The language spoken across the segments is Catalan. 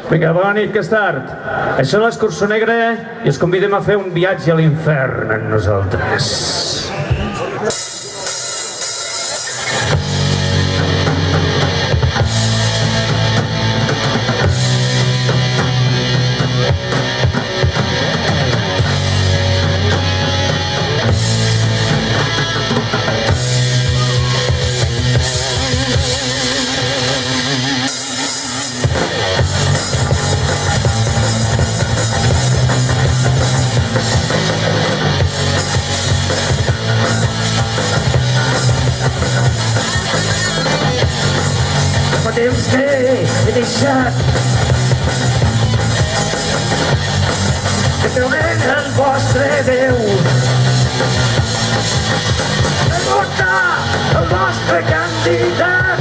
Vinga, bona nit, que és tard. Això és l'Escurçó Negre i us convidem a fer un viatge a l'infern amb nosaltres. Temps que he deixat que trobem el vostre Déu, de votar el vostre candidat,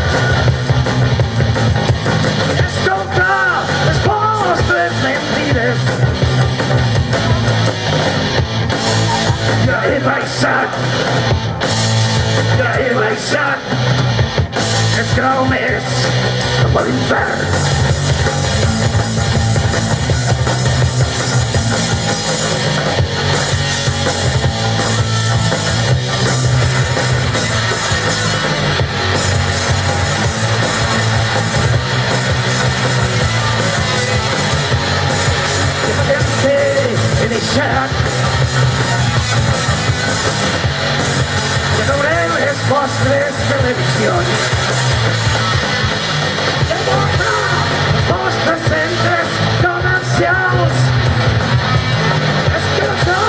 escoltar les vostres mentides. Ja he baixat els traumes cap a l'infern. He deixat que veurem les vostres televisions, de portar els vostres centres comercials, esclatar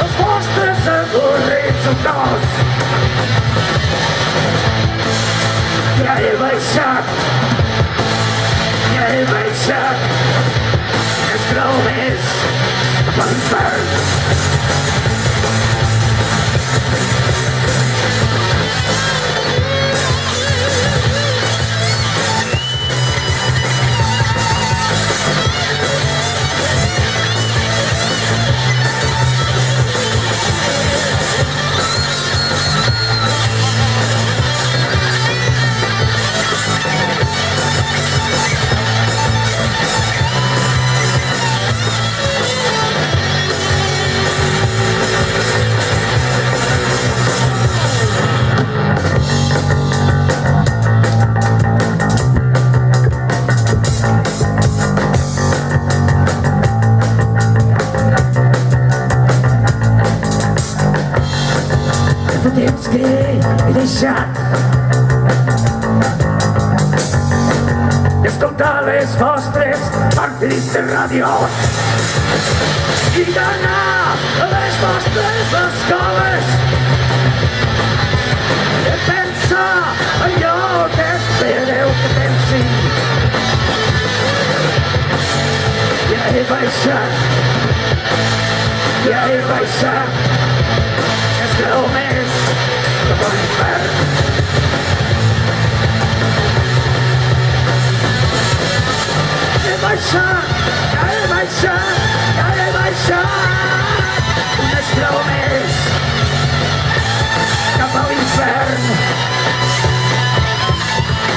els vostres avorrits autors. Ja he baixat els traumes cap a l'infern. Fa temps que he deixat d'escoltar les vostres partits de ràdio i d'anar a les vostres escoles, de pensar allò que espereu que pensin. Ja he baixat els traumes cap a l'infern. Ja he baixat els traumes cap a l'infern,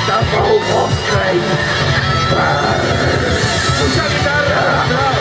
cap al vostre infern. Puja guitarra!